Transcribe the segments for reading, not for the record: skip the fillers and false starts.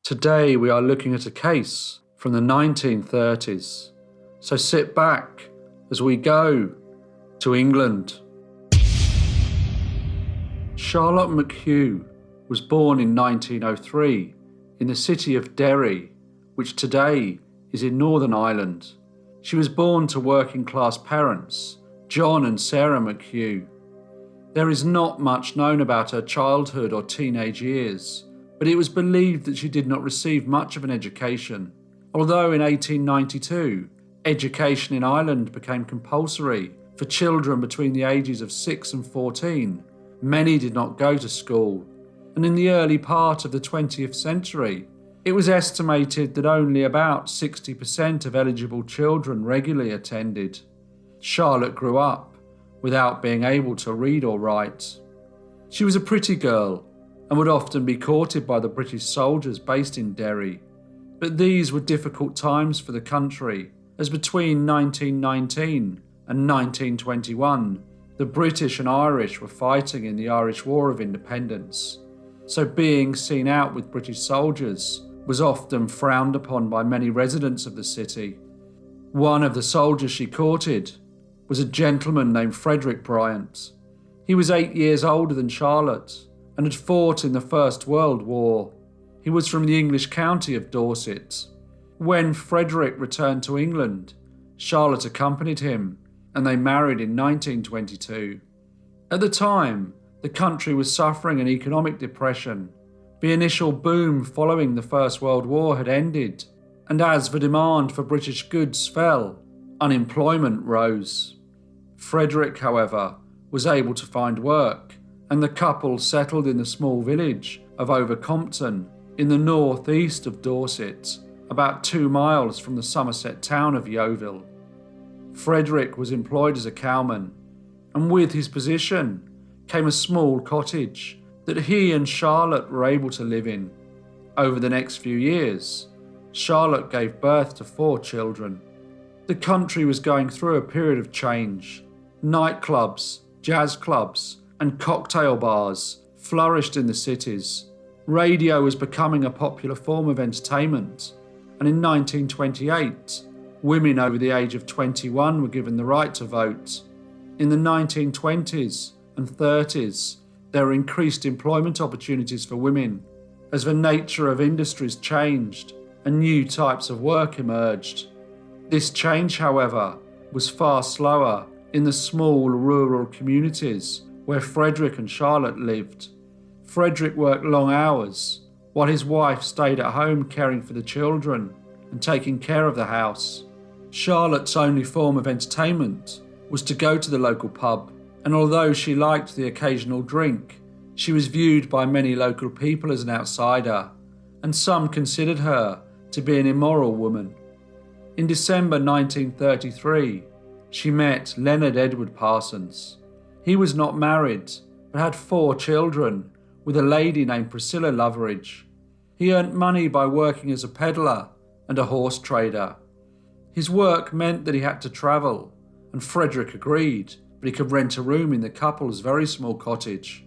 Today we are looking at a case from the 1930s, so sit back as we go to England. Charlotte McHugh was born in 1903 in the city of Derry, which today is in Northern Ireland. She was born to working-class parents, John and Sarah McHugh. There is not much known about her childhood or teenage years, but it was believed that she did not receive much of an education. Although in 1892, education in Ireland became compulsory for children between the ages of 6 and 14, many did not go to school. And in the early part of the 20th century, it was estimated that only about 60% of eligible children regularly attended. Charlotte grew up without being able to read or write. She was a pretty girl and would often be courted by the British soldiers based in Derry. But these were difficult times for the country, as between 1919 and 1921, the British and Irish were fighting in the Irish War of Independence. So being seen out with British soldiers was often frowned upon by many residents of the city. One of the soldiers she courted was a gentleman named Charlotte Bryant. He was 8 years older than Charlotte and had fought in the First World War. He was from the English county of Dorset. When Frederick returned to England, Charlotte accompanied him and they married in 1922. At the time, the country was suffering an economic depression. The initial boom following the First World War had ended, and as the demand for British goods fell, unemployment rose. Frederick, however, was able to find work, and the couple settled in the small village of Overcompton in the northeast of Dorset, about 2 miles from the Somerset town of Yeovil. Frederick was employed as a cowman, and with his position came a small cottage that he and Charlotte were able to live in. Over the next few years, Charlotte gave birth to 4 children. The country was going through a period of change. Nightclubs, jazz clubs, and cocktail bars flourished in the cities. Radio was becoming a popular form of entertainment, and in 1928, women over the age of 21 were given the right to vote. In the 1920s and 30s, there were increased employment opportunities for women as the nature of industries changed and new types of work emerged. This change, however, was far slower in the small rural communities where Frederick and Charlotte lived. Frederick worked long hours while his wife stayed at home caring for the children and taking care of the house. Charlotte's only form of entertainment was to go to the local pub, and although she liked the occasional drink, she was viewed by many local people as an outsider, and some considered her to be an immoral woman. In December 1933, she met Leonard Edward Parsons. He was not married, but had 4 children with a lady named Priscilla Loveridge. He earned money by working as a peddler and a horse trader. His work meant that he had to travel, and Frederick agreed, but he could rent a room in the couple's very small cottage.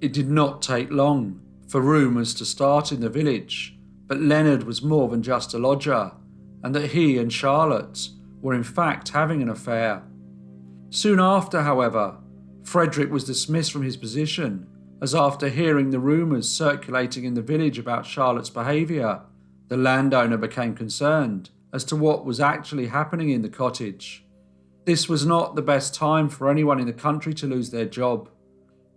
It did not take long for rumours to start in the village, but Leonard was more than just a lodger, and that he and Charlotte were in fact having an affair. Soon after, however, Frederick was dismissed from his position, as after hearing the rumours circulating in the village about Charlotte's behaviour, the landowner became concerned as to what was actually happening in the cottage. This was not the best time for anyone in the country to lose their job.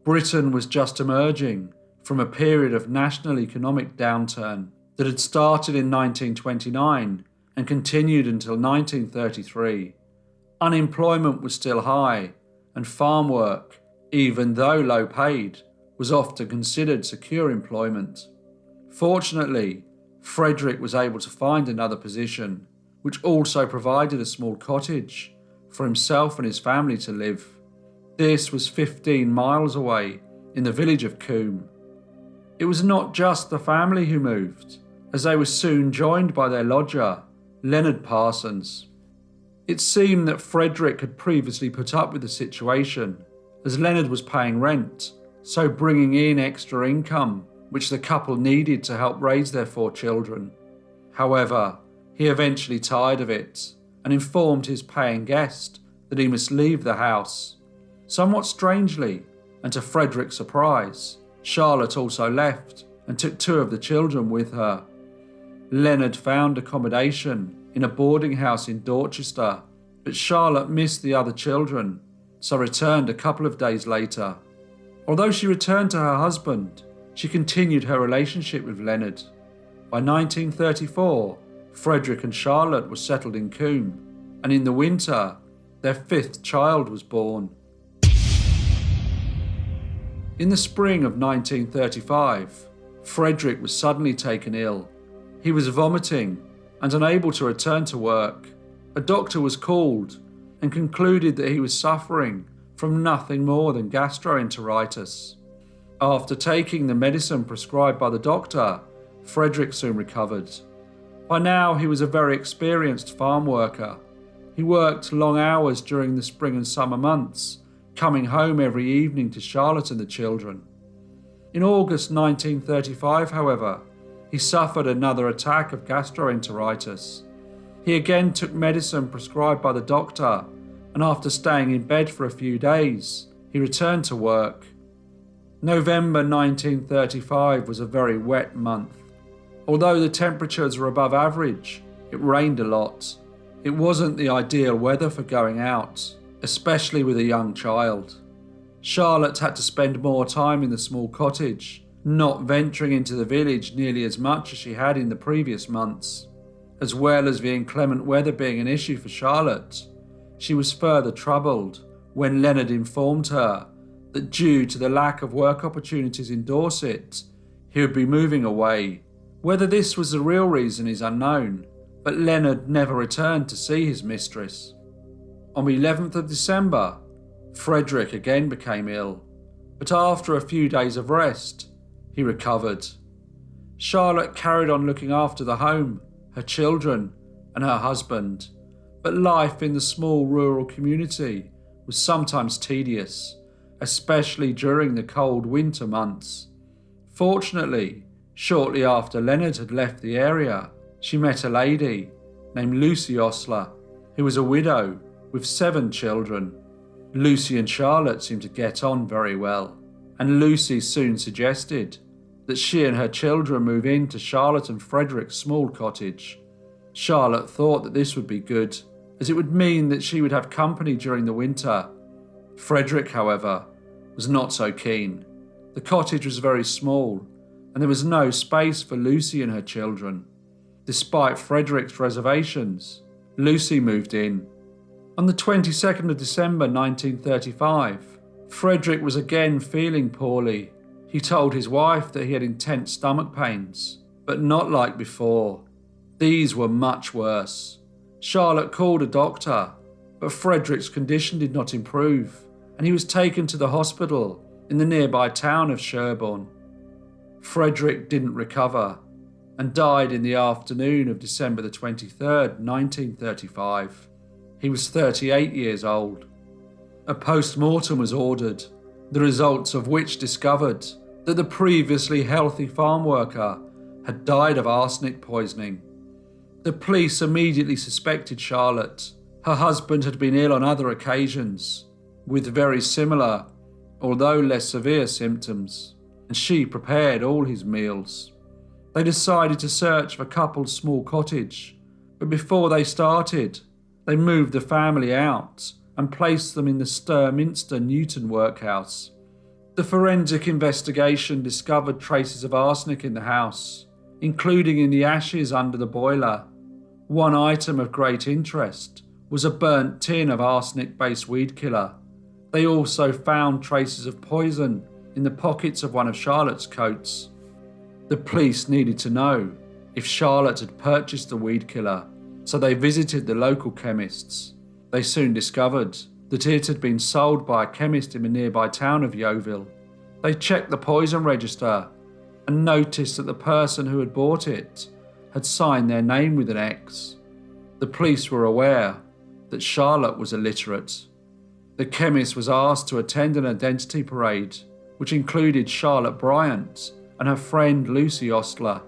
Britain was just emerging from a period of national economic downturn that had started in 1929 and continued until 1933. Unemployment was still high, and farm work, even though low paid, was often considered secure employment. Fortunately, Frederick was able to find another position, which also provided a small cottage for himself and his family to live. This was 15 miles away in the village of Coombe. It was not just the family who moved, as they were soon joined by their lodger, Leonard Parsons. It seemed that Frederick had previously put up with the situation, as Leonard was paying rent, so bringing in extra income which the couple needed to help raise their 4 children. However, he eventually tired of it and informed his paying guest that he must leave the house. Somewhat strangely, and to Frederick's surprise, Charlotte also left and took 2 of the children with her. Leonard found accommodation in a boarding house in Dorchester, but Charlotte missed the other children, so returned a couple of days later. Although she returned to her husband, she continued her relationship with Leonard. By 1934, Frederick and Charlotte were settled in Coombe, and in the winter, their 5th child was born. In the spring of 1935, Frederick was suddenly taken ill. He was vomiting and unable to return to work. A doctor was called and concluded that he was suffering from nothing more than gastroenteritis. After taking the medicine prescribed by the doctor, Frederick soon recovered. By now, he was a very experienced farm worker. He worked long hours during the spring and summer months, coming home every evening to Charlotte and the children. In August 1935, however, he suffered another attack of gastroenteritis. He again took medicine prescribed by the doctor, and after staying in bed for a few days, he returned to work. November 1935 was a very wet month. Although the temperatures were above average, it rained a lot. It wasn't the ideal weather for going out, especially with a young child. Charlotte had to spend more time in the small cottage, not venturing into the village nearly as much as she had in the previous months. As well as the inclement weather being an issue for Charlotte, she was further troubled when Leonard informed her that due to the lack of work opportunities in Dorset, he would be moving away. Whether this was the real reason is unknown, but Leonard never returned to see his mistress. On the 11th of December, Frederick again became ill, but after a few days of rest, he recovered. Charlotte carried on looking after the home, her children, and her husband, but life in the small rural community was sometimes tedious, especially during the cold winter months. Fortunately, shortly after Leonard had left the area, she met a lady named Lucy Osler, who was a widow with 7 children. Lucy and Charlotte seemed to get on very well, and Lucy soon suggested that she and her children move into Charlotte and Frederick's small cottage. Charlotte thought that this would be good, as it would mean that she would have company during the winter. Frederick, however, was not so keen. The cottage was very small, and there was no space for Lucy and her children. Despite Frederick's reservations, Lucy moved in. On the 22nd of December 1935, Frederick was again feeling poorly. He told his wife that he had intense stomach pains, but not like before. These were much worse. Charlotte called a doctor, but Frederick's condition did not improve, and he was taken to the hospital in the nearby town of Sherborne. Frederick didn't recover and died in the afternoon of December the 23rd, 1935. He was 38 years old. A post-mortem was ordered, the results of which discovered that the previously healthy farm worker had died of arsenic poisoning. The police immediately suspected Charlotte. Her husband had been ill on other occasions, with very similar, although less severe symptoms, and she prepared all his meals. They decided to search the couple's small cottage, but before they started, they moved the family out and placed them in the Sturminster Newton workhouse. The forensic investigation discovered traces of arsenic in the house, including in the ashes under the boiler. One item of great interest was a burnt tin of arsenic-based weed killer. They also found traces of poison in the pockets of one of Charlotte's coats. The police needed to know if Charlotte had purchased the weed killer, so they visited the local chemists. They soon discovered that it had been sold by a chemist in the nearby town of Yeovil. They checked the poison register and noticed that the person who had bought it had signed their name with an X. The police were aware that Charlotte was illiterate. The chemist was asked to attend an identity parade, which included Charlotte Bryant and her friend Lucy Ostler.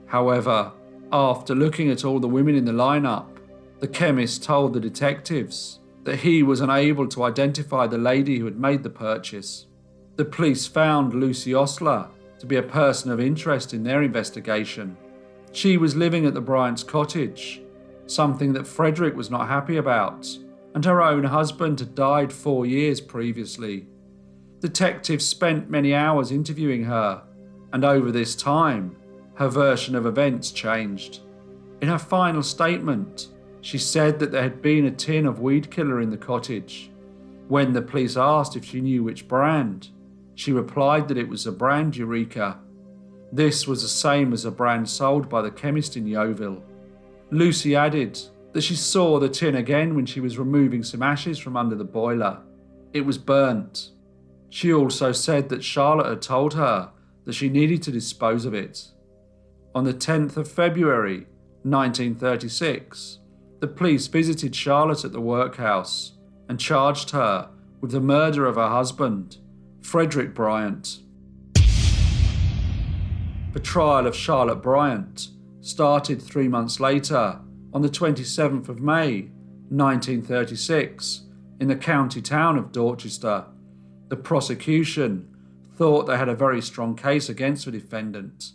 However, after looking at all the women in the lineup, the chemist told the detectives that he was unable to identify the lady who had made the purchase. The police found Lucy Ostler to be a person of interest in their investigation. She was living at the Bryant's cottage, something that Frederick was not happy about, and her own husband had died 4 years previously. Detectives spent many hours interviewing her, and over this time, her version of events changed. In her final statement, she said that there had been a tin of weed killer in the cottage. When the police asked if she knew which brand, she replied that it was the brand Eureka. This was the same as a brand sold by the chemist in Yeovil. Lucy added that she saw the tin again when she was removing some ashes from under the boiler. It was burnt. She also said that Charlotte had told her that she needed to dispose of it. On the 10th of February, 1936, the police visited Charlotte at the workhouse and charged her with the murder of her husband, Frederick Bryant. The trial of Charlotte Bryant started 3 months later, on the 27th of May, 1936, in the county town of Dorchester. The prosecution thought they had a very strong case against the defendant.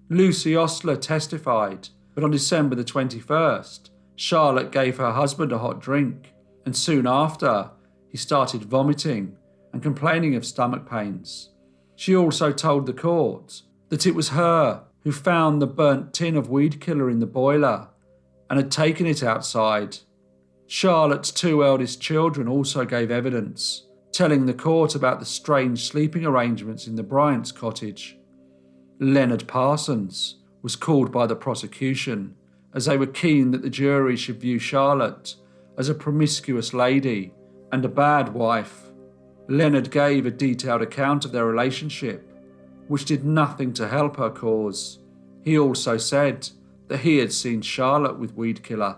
Lucy Ostler testified, but on December the 21st, Charlotte gave her husband a hot drink, and soon after, he started vomiting and complaining of stomach pains. She also told the court that it was her who found the burnt tin of weed killer in the boiler and had taken it outside. Charlotte's 2 eldest children also gave evidence, telling the court about the strange sleeping arrangements in the Bryant's cottage. Leonard Parsons was called by the prosecution, as they were keen that the jury should view Charlotte as a promiscuous lady and a bad wife. Leonard gave a detailed account of their relationship, which did nothing to help her cause. He also said that he had seen Charlotte with weed killer.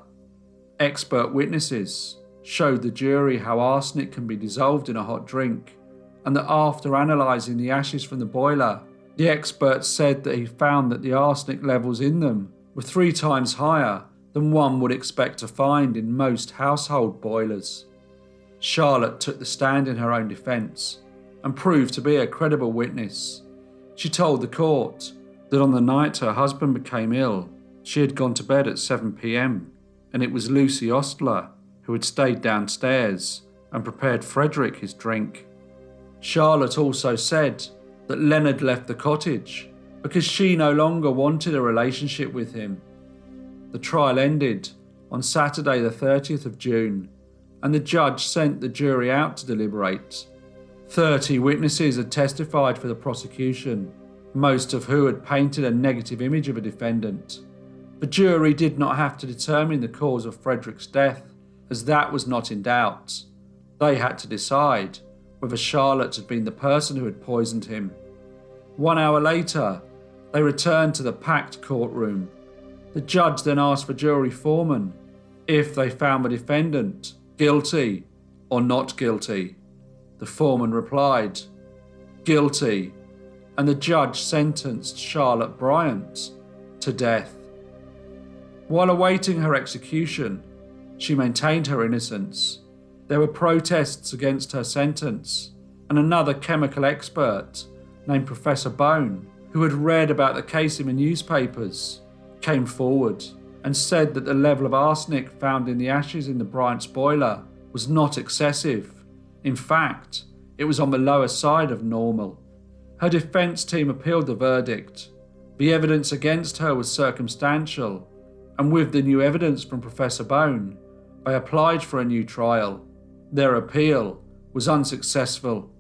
Expert witnesses showed the jury how arsenic can be dissolved in a hot drink, and that after analysing the ashes from the boiler, the expert said that he found that the arsenic levels in them were 3 times higher than one would expect to find in most household boilers. Charlotte took the stand in her own defence and proved to be a credible witness. She told the court that on the night her husband became ill, she had gone to bed at 7 p.m, and it was Lucy Ostler who had stayed downstairs and prepared Frederick his drink. Charlotte also said that Leonard left the cottage because she no longer wanted a relationship with him. The trial ended on Saturday the 30th of June, and the judge sent the jury out to deliberate. 30 witnesses had testified for the prosecution, most of who had painted a negative image of a defendant. The jury did not have to determine the cause of Frederick's death, as that was not in doubt. They had to decide whether Charlotte had been the person who had poisoned him. 1 hour later, they returned to the packed courtroom. The judge then asked the jury foreman if they found the defendant guilty or not guilty. The foreman replied, "Guilty," and the judge sentenced Charlotte Bryant to death. While awaiting her execution, she maintained her innocence. There were protests against her sentence, and another chemical expert named Professor Bone, who had read about the case in the newspapers, came forward and said that the level of arsenic found in the ashes in the Bryant's boiler was not excessive. In fact, it was on the lower side of normal. Her defence team appealed the verdict. The evidence against her was circumstantial, and with the new evidence from Professor Bone, they applied for a new trial. Their appeal was unsuccessful.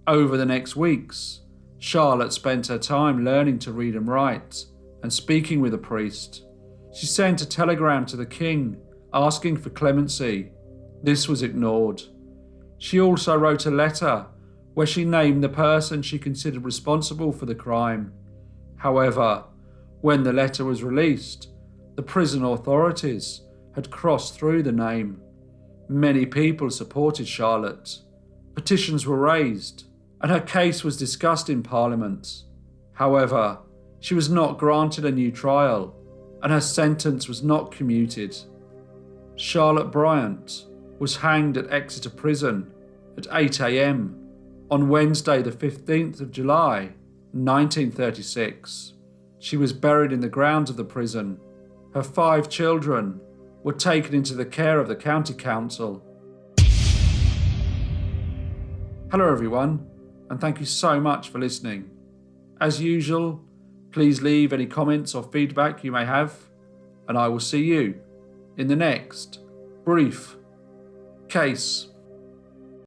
Over the next weeks, Charlotte spent her time learning to read and write and speaking with a priest. She sent a telegram to the king asking for clemency. This was ignored. She also wrote a letter where she named the person she considered responsible for the crime. However, when the letter was released, the prison authorities had crossed through the name. Many people supported Charlotte. Petitions were raised, and her case was discussed in Parliament. However, she was not granted a new trial, and her sentence was not commuted. Charlotte Bryant was hanged at Exeter Prison at 8 a.m. on Wednesday the 15th of July, 1936. She was buried in the grounds of the prison. Her 5 children were taken into the care of the County Council. Hello everyone, and thank you so much for listening. As usual, please leave any comments or feedback you may have, and I will see you in the next brief case.